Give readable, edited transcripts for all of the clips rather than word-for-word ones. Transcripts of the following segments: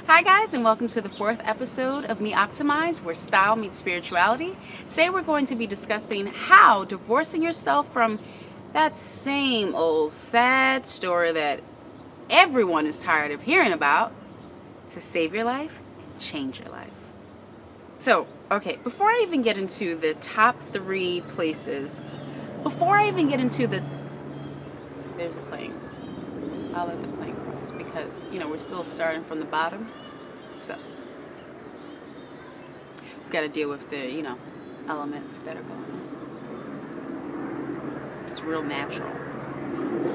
Hi guys, and welcome to the fourth episode of Me Optimize, where style meets spirituality. Today we're going to be discussing how divorcing yourself from that same old sad story that everyone is tired of hearing about to save your life and change your life. So, okay, before I even get into the top three places, before I even get into the... There's a plane. I'll let the plane cross because, we're still starting from the bottom. So, we've got to deal with the, elements that are going on. It's real natural.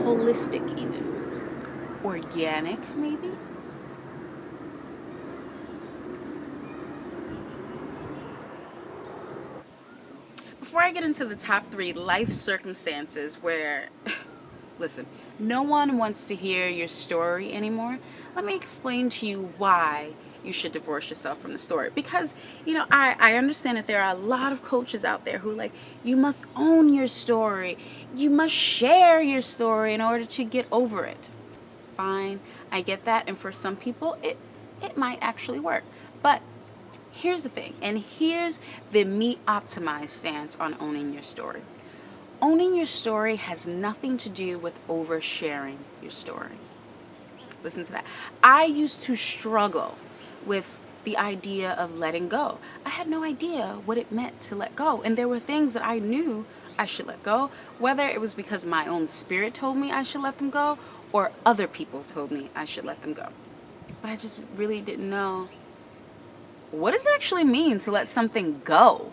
Holistic, even. Organic, maybe? Before I get into the top three life circumstances where, listen, no one wants to hear your story anymore, let me explain to you why you should divorce yourself from the story. Because, I understand that there are a lot of coaches out there who you must own your story. You must share your story in order to get over it. Fine, I get that. And for some people, it might actually work. But here's the thing, and here's the Me Optimized stance on owning your story. Owning your story has nothing to do with oversharing your story. Listen to that. I used to struggle with the idea of letting go. I had no idea what it meant to let go. And there were things that I knew I should let go, whether it was because my own spirit told me I should let them go or other people told me I should let them go. But I just really didn't know, what does it actually mean to let something go?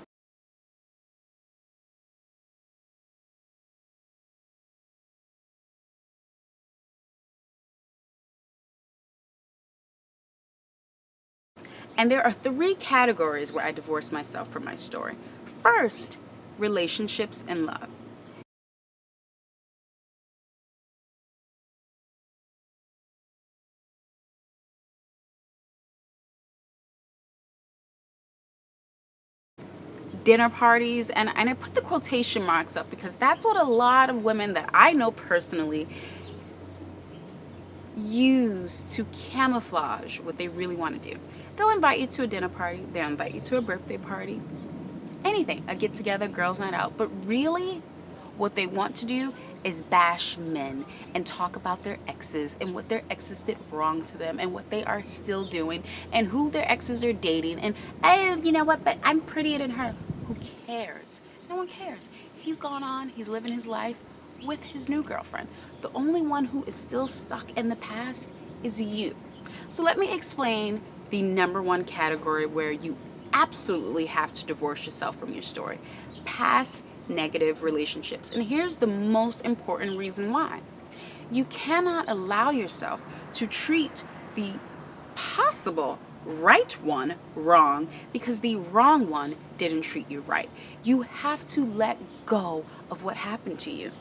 And there are three categories where I divorce myself from my story. First, relationships and love. Dinner parties, and I put the quotation marks up because that's what a lot of women that I know personally use to camouflage what they really want to do. They'll invite you to a dinner party, they'll invite you to a birthday party, anything, a get together, girls' night out, but really what they want to do is bash men and talk about their exes and what their exes did wrong to them and what they are still doing and who their exes are dating and, oh, you know what, but I'm prettier than her. Who cares? No one cares. He's gone on, he's living his life with his new girlfriend. The only one who is still stuck in the past is you. So let me explain the number one category where you absolutely have to divorce yourself from your story: past negative relationships. And here's the most important reason why. You cannot allow yourself to treat the possible right one wrong because the wrong one didn't treat you right. You have to let go of what happened to you.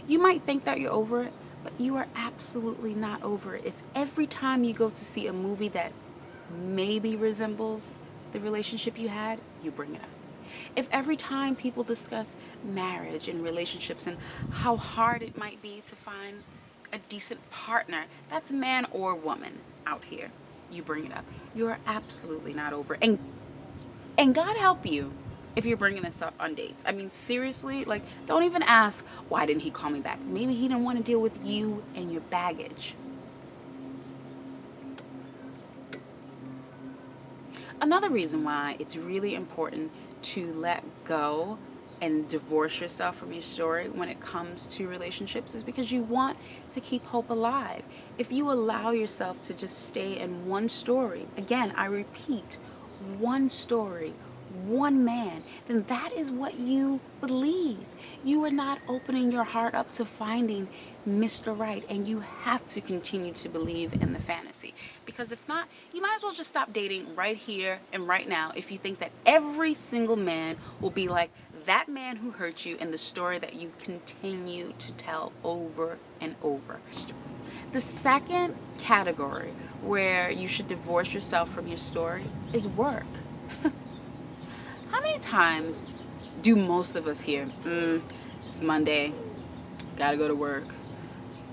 You might think that you're over it, but you are absolutely not over it. If every time you go to see a movie that maybe resembles the relationship you had, you bring it up. If every time people discuss marriage and relationships and how hard it might be to find a decent partner, that's man or woman out here, you bring it up, you are absolutely not over it. And God help you if you're bringing this up on dates. I mean, seriously, don't even ask, why didn't he call me back? Maybe he didn't want to deal with you and your baggage. Another reason why it's really important to let go and divorce yourself from your story when it comes to relationships is because you want to keep hope alive. If you allow yourself to just stay in one story, again, I repeat, one story, one man, then that is what you believe. You are not opening your heart up to finding Mr. Right, and you have to continue to believe in the fantasy. Because if not, you might as well just stop dating right here and right now if you think that every single man will be like that man who hurt you and the story that you continue to tell over and over. The second category where you should divorce yourself from your story is work. How many times do most of us hear, it's Monday, gotta go to work.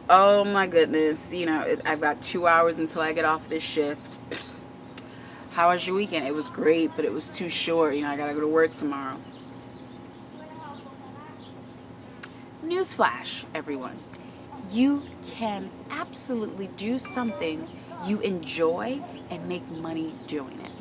Oh my goodness, I've got 2 hours until I get off this shift. Psst. How was your weekend? It was great, but it was too short. I gotta go to work tomorrow. Newsflash, everyone. You can absolutely do something you enjoy and make money doing it.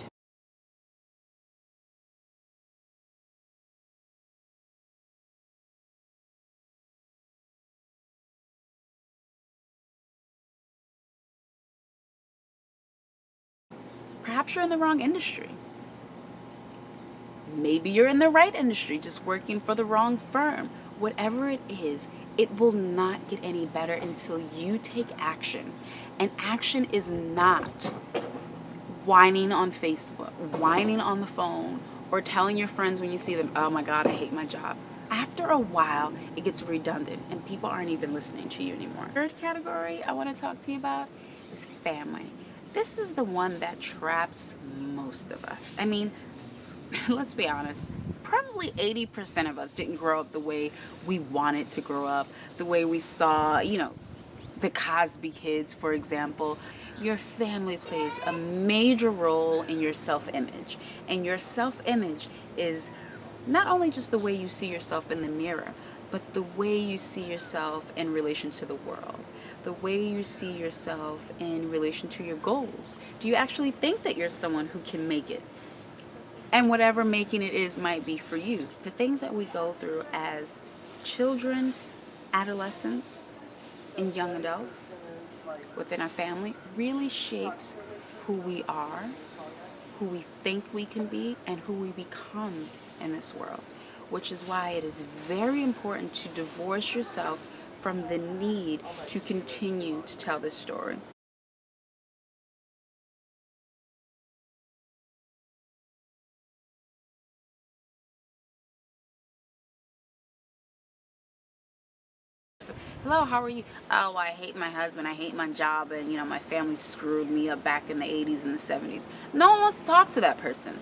Perhaps you're in the wrong industry. Maybe you're in the right industry, just working for the wrong firm. Whatever it is, it will not get any better until you take action. And action is not whining on Facebook, whining on the phone, or telling your friends when you see them, oh my God, I hate my job. After a while, it gets redundant and people aren't even listening to you anymore. Third category I want to talk to you about is family. This is the one that traps most of us. I mean, let's be honest, probably 80% of us didn't grow up the way we wanted to grow up, the way we saw, the Cosby Kids, for example. Your family plays a major role in your self-image. And your self-image is not only just the way you see yourself in the mirror, but the way you see yourself in relation to the world, the way you see yourself in relation to your goals. Do you actually think that you're someone who can make it? And whatever making it is might be for you. The things that we go through as children, adolescents, and young adults within our family really shapes who we are, who we think we can be, and who we become in this world. Which is why it is very important to divorce yourself from the need to continue to tell this story. Hello, how are you? Oh, I hate my husband, I hate my job, and my family screwed me up back in the 80s and the 70s. No one wants to talk to that person.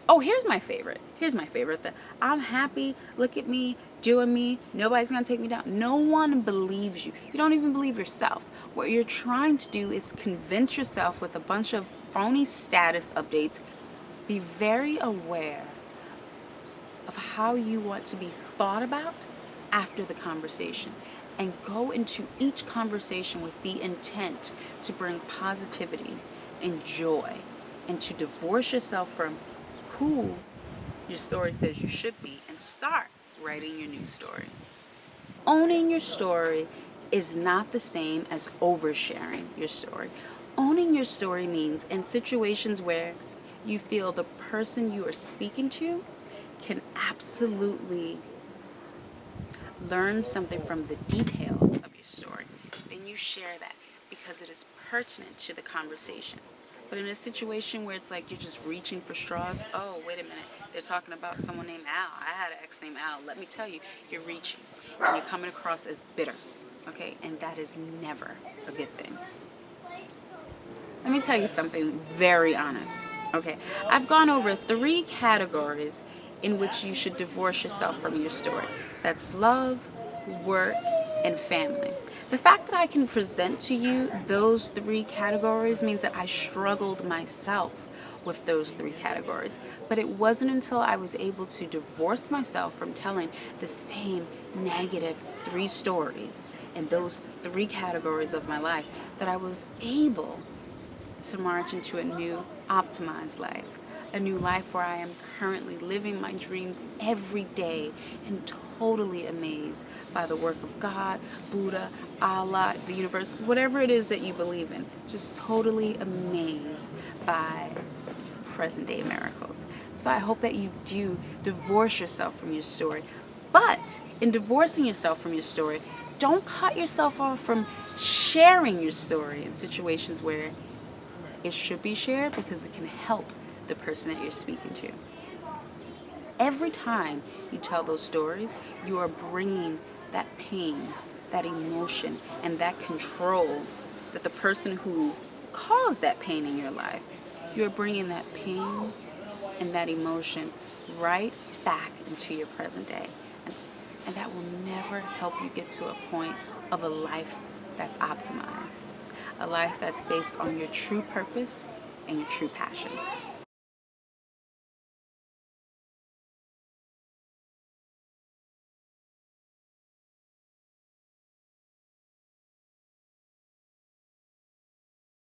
Oh, here's my favorite. That I'm happy, look at me, doing me, nobody's gonna take me down. No one believes you. You don't even believe yourself. What you're trying to do is convince yourself with a bunch of phony status updates. Be very aware of how you want to be thought about after the conversation, and go into each conversation with the intent to bring positivity and joy, and to divorce yourself from who your story says you should be and start writing your new story. Owning your story is not the same as oversharing your story. Owning your story means in situations where you feel the person you are speaking to can absolutely learn something from the details of your story, then you share that because it is pertinent to the conversation. But in a situation where it's like you're just reaching for straws, oh, wait a minute, they're talking about someone named Al. I had an ex named Al. Let me tell you, you're reaching and you're coming across as bitter, okay? And that is never a good thing. Let me tell you something very honest, okay? I've gone over 3 categories in which you should divorce yourself from your story. That's love, work, and family. The fact that I can present to you those 3 categories means that I struggled myself with those 3 categories. But it wasn't until I was able to divorce myself from telling the same negative 3 stories in those 3 categories of my life that I was able to march into a new optimized life. A new life where I am currently living my dreams every day and totally amazed by the work of God, Buddha, Allah, the universe, whatever it is that you believe in. Just totally amazed by present day miracles. So I hope that you do divorce yourself from your story. But in divorcing yourself from your story, don't cut yourself off from sharing your story in situations where it should be shared because it can help the person that you're speaking to. Every time you tell those stories, you are bringing that pain, that emotion and that control that the person who caused that pain in your life, you're bringing that pain and that emotion right back into your present day. And that will never help you get to a point of a life that's optimized, a life that's based on your true purpose and your true passion.